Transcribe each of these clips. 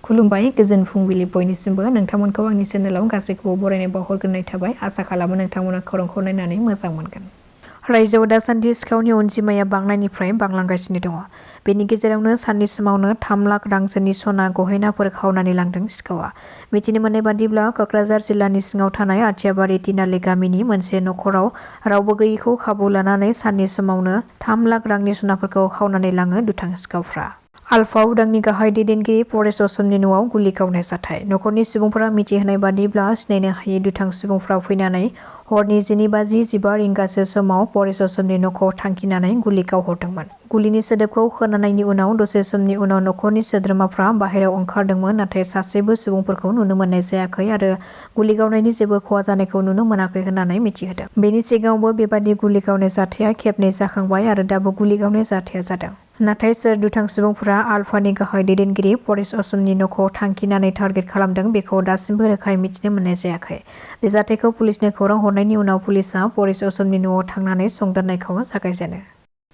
खुलुमबाय गोजोन फुंबिलि बयनिसिमबो नोंथांमोनखौ आंनि चेनेलाव गासैखौबो बरायनाय बावहरग्रोनाय थाबाय आसा खालामो नोंथांमोना खौरांखौ नायनानै मोजां मोनगोन। रायजोआव दासान्दि सिखावनि अनजिमाया बांनायनिफ्राय बांलांगासिनो दङ। बेनि गेजेरावनो साननि समावनो 3 लाख रांसोनि सना गहेनाफोर खावनानै लांदों सिखावा। मिथिनो मोननाय बादिब्ला क'क्राझार जिल्लानि सिङाव थानाय आथियाबारि तिनालि गामिनि मोनसे नखराव रावबो गैयैखौ खाबु लानानै साननि समावनो 3 लाख रांनि सनाफोरखौ खावनानै लाङो दुथां सिखावफ्रा। आलफा उदांनि गाहाय दैदेनगिरि परेश असमनि न'आव गुलि गावनाय जाथाय। नखरनि सुबुंफोरा मिथिहोनाय बादिब्ला सिनायनो हायै दुथां सुबुंफ्रा फैनानै हरनि 12:15 रिंगासो समाव परेश असमनि न'खौ थांखिनानै गुलि गावहरदोंमोन। गुलिनि सोदोबखौ खोनानायनि उनाव दसे समनि उनाव नखरनि सोद्रोमाफ्रा बाहेरायाव ओंखारदोंमोन, नाथाय सासेबो सुबुंफोरखौ नुनो मोननाय जायाखै आरो गुलि गावनायनि जेबो खहा जानायखौ नुनो मोनाखै होननानै मिथिहोदों। बेनि सिगाङावबो बेबादि गुलि गावनाय जाथाया खेबनै जाखांबाय आरो दाबो गुलि गावनाय जाथाया जादों। नाथाय सोर दुथां सुबुंफोरा आलफानि गाहाय दैदेनगिरि परेश असमनि न'खौ थांखिनानै टारगेट खालामदों बेखौ दासिमबो रोखायै मिथिनो मोननाय जायाखै। बे जाथायखौ पुलिसनो खौरां हरनायनि उनाव पुलिसआ परेश असमनि न'आव थांनानै संदाननायखौ जागायजेनो।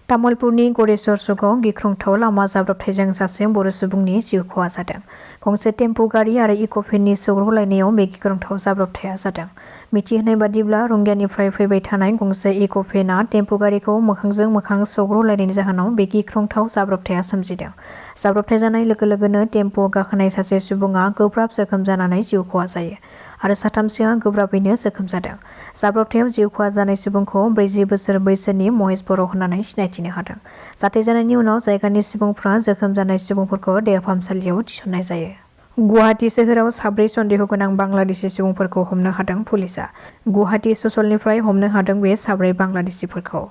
तामुलपुरनि गरेस्वर सकआव गिख्रंथाव लामा जाब्रबथायजों सासे बर' सुबुंनि जिउ खहा जादों। गंसे टेम्पु गारि आरो इक'भेननि सौग्रावलायनायाव बे गिख्रंथाव जाब्रबथाया जादों। मिथिहोनाय बादिब्ला रंगियानिफ्राय फैबाय थानाय गंसे इक'भेनआ टेम्पु गारिखौ मोखांजों मोखां सौग्रावलायनायनि जाहोनाव बे गिख्रंथाव जाब्रबथाया सोमजिदों। जाब्रबथाय जानाय लोगो लोगोनो टेम्पुआव गाखोनाय सासे सुबुङा गोब्राब जोखोम जानानै जिउ खहा जायो आरो साथामसोआ गोब्राबैनो जोखोम जादों। जाब्रबथायाव जिउ खहा जानाय सुबुंखौ 40 बोसोर बैसोनि महेश बर' होननानै सिनायथिनो हादों। जाथाय जानायनि उनाव जायगानि सुबुंफ्रा जोखोम जानाय सुबुंफोरखौ देहा फाहामसालियाव थिसननाय जायो। गुवाहाटी सोहोराव 4 सन्देह गोनां बांलादेशी सुबुंफोरखौ हमनो हादों पुलिसआ। गुवाहाटी ससलनिफ्राय हमनो हादों बे 4 बांलादेशीफोरखौ।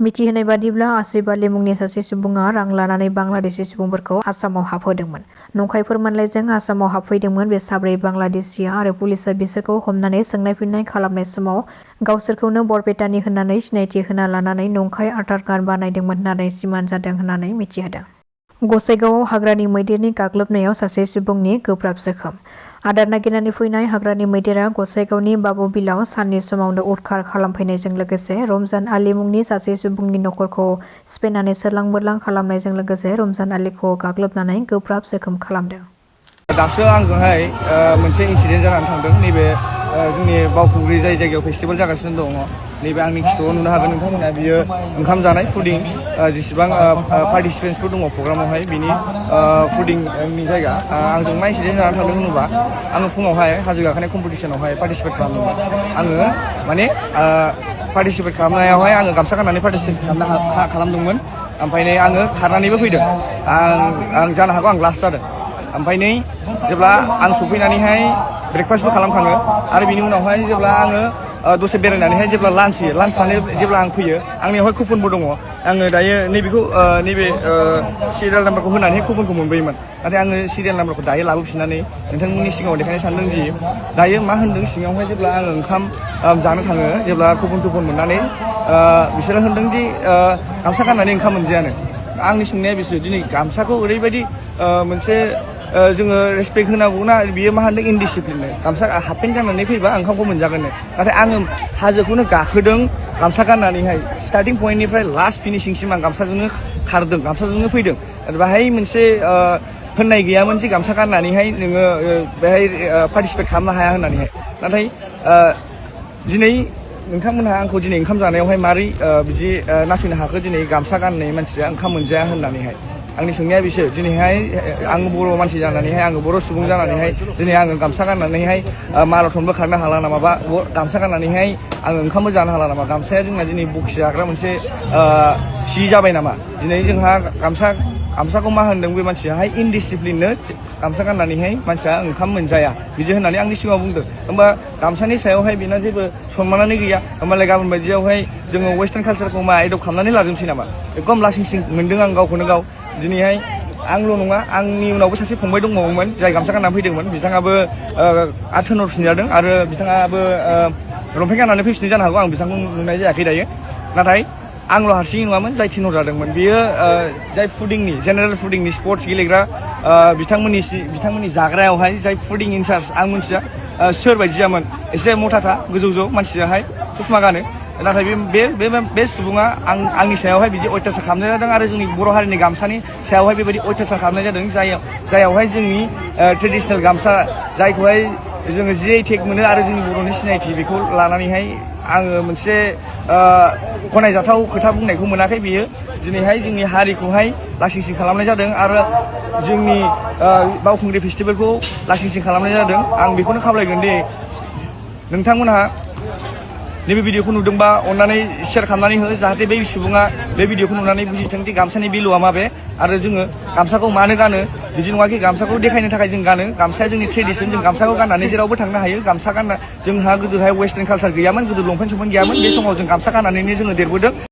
मिथिहोनाय बादिब्ला आसिफ आली मुंनि सासे सुबुङा रां लानानै बांलादेशी सुबुंफोरखौ आसामाव हाबहोदोंमोन। नंखाय फोरमानलाइजों आसामाव हाबफैदोंमोन बे 4 बांलादेशीया आरो पुलिसआ बिसोरखौ हमनानै सोंनाय फिननाय खालामनाय समाव गावसोरखौनो बरपेटानि होननानै सिनायथि होना लानानै नंखाय आधार कार्ड बानायदोंमोन होननानै सिमान जादों होननानै मिथिहोदों। गसाइगावआव हाग्रानि मैदेरनि गाग्लोबनायाव सासे सुबुंनि गोब्राब जोखोम। आदार नागिरनानै फैनाय हाग्रानि मैदेरा गसाइगावनि बाबुबिलाव साननि समावनो उदखार खालामफैनायजों लोगोसे रमजान आली मुंनि सासे सुबुंनि नखरखौ सिफायनानै सोरलां बोरलां खालामनायजों लोगोसे रमजान आलीखौ गाग्लोबनानै गोब्राब जोखोम खालामदों। दासो आंजोंहाय मोनसे इन्सिडेन्ट जानानै थांदों। नैबे जोंनि बावखुंग्रि जाय जायगायाव फेस्टिभेल जागासिनो दङ, नैबे आंनि खिथुआव नुनो हागोन नोंथांमोना बियो ओंखाम जानाय फुडिं जेसेबां पार्टिसिपेन्टसफोर दङ प्रग्रामावहाय बिनि फुडिंनि जायगा। आंजों मा इन्सिडेन्ट जानानै थांदों होनोबा आङो फुङावहाय हाजो गाखोनाय कम्पिटिसनावहाय पार्टिसिपेट खालामदोंमोन। आङो माने पार्टिसिपेट खालामनायावहाय आङो गामसा गाननानै पार्टिसिपेट खालामदोंमोन। ओमफ्राय नै आङो खारनानैबो फैदों। आं जानो हागौ आं लास्ट जादों। ओमफ्राय नै जेब्ला आं सफैनानैहाय ब्रेकफास्टबो खालामखाङो आरो बिनि उनावहाय जेब्ला आङो दसे बेरायनानैहाय जेब्ला लान्च जानो जेब्ला आं फैयो आंनियावहाय कुपनबो दङ। आङो दायो नैबेखौ नैबे सिरियाल नाम्बारखौ होनानै कुपनखौ मोनबोयोमोन, नाथाय आङो सिरियाल नाम्बारखौ दायो लाबोफिननानै नोंथांमोननि सिगाङाव देखायनो सानदों दि दायो मा होनदों सिङावहाय जेब्ला आङो ओंखाम जानो थाङो जेब्ला कुपन मोननानै बिसोरो होनदों दि गामसा गाननानै ओंखाम मोनजायानो। आंनि सोंनाया बिसोर दिनै गामसाखौ ओरैबायदि मोनसे जोङो रेसपेक्ट होनांगौना बियो मा होनदों इनडिसिप्लिननो। गामसा हाफपेन्ट गाननानै फैबा ओंखामखौ मोनजागोननो, नाथाय आङो हाजोखौनो गाखोदों गामसा गाननानैहाय स्टार्टिं पइन्टनिफ्राय लास्ट फिनिशिंसिम आं गामसाजोंनो खारदों, गामसाजोंनो फैदों। बाहाय मोनसे होननाय गैयामोन जे गामसा गाननानैहाय नोङो बेहाय पार्टिसिपेट खालामनो हाया होननानैहाय। नाथाय दिनै नोंथांमोनहा आंखौ दिनै ओंखाम जानायावहाय मारै बिदि नासयनो हाखो दिनै गामसा गाननाय मानसिया ओंखाम मोनजाया होननानैहाय। आंनि सोंनाया बिसोर दिनैहाय आङो बर' मानसि जानानैहाय आङो बर' सुबुं जानानैहाय दिनै आङो गामसा गाननानैहाय माराथनबो खारनो हाला नामा, बा गामसा गाननानैहाय आङो ओंखामबो जानो हाला नामा? गामसाया जोंना दिनै बखि जाग्रा मोनसे सि जाबाय नामा? दिनै जोंहा गामसाखौ मा होनदों बे मानसियाहाय इनडिसिप्लिननो गामसा गाननानैहाय मानसिया ओंखाम मोनजाया बिदि होननानै आंनि सिगाङाव बुंदों। होमबा गामसानि सायावहाय बेना जेबो सनमानानो गैया। होमबालाय गाबोन बायदियावहाय जोङो वेस्टार्न कालसारखौ मा एडप्ट खालामनानै लाजोबसै नामा? एकदम लासिंसिं मोनदों आं गावखौनो गाव। दिनैहाय आंल' नङा, आंनि उनावबो सासे फंबाय दंबावोमोन जाय गामसा गाननानै फैदोंमोन। बिथाङाबो थोनहरफिनजादों आरो बिथाङाबो लंपेन्ट गाननानै फैफिनदों जानो हागौ। आं बिथांखौ नुनाय जायाखै दायो। नाथाय आंल' हारसिङै नङामोन जाय थिनहरजादोंमोन। बेयो जाय फुडिंनि जेनेरेल फुडिंनि स्पर्ट्स गेलेग्रा बिथांमोननि जाग्रायावहाय जाय फुडिं इनचार्ज आं मिथिया सोर बायदियामोन। एसे मथाथा गोजौ मानसियाहाय ससमा गानो। नाथाय बे सुबुङा आंनि सायावहाय बिदि अयथासार खालामनाय जादों आरो जोंनि बर' हारिनि गामसानि सायावहाय बेबायदि अयथासार खालामनाय जादों जायावहाय जोंनि ट्रेडिसनेल गामसा जायखौहाय जोङो GI टेग मोनो आरो जोंनि बर'नि सिनायथि बेखौ लानानैहाय आङो मोनसे गनायजाथाव खोथा बुंनायखौ मोनाखै। बेयो दिनैहाय जोंनि हारिखौहाय लासिंसिं खालामनाय जादों आरो जोंनि बावखुंग्रि फेस्टिभेलखौ लासिंसिं खालामनाय जादों। आं बेखौनो खावलायगोन दि नोंथांमोनहा नैबे भिडिअखौ नुदोंबा अननानै शेयार खालामनानै हो जाहाथे बै सुबुङा बे भिडिअखौ नुनानै बुजिथों दि गामसानि भेलुआ माबे आरो जोङो गामसाखौ मानो गानो। बिदि नङाखि गामसाखौ देखायनो थाखाय जों गानो, गामसाया जोंनि ट्रेडिसन, जों गामसाखौ गाननानै जेरावबो थांनो हायो। गामसा गानना जोंहा गोदोहाय वेस्टार्न कालचार गैयामोन, गोदो लंपेन्ट गैयामोन, बे समाव जों गामसा गाननानैनो जोङो देरबोदों।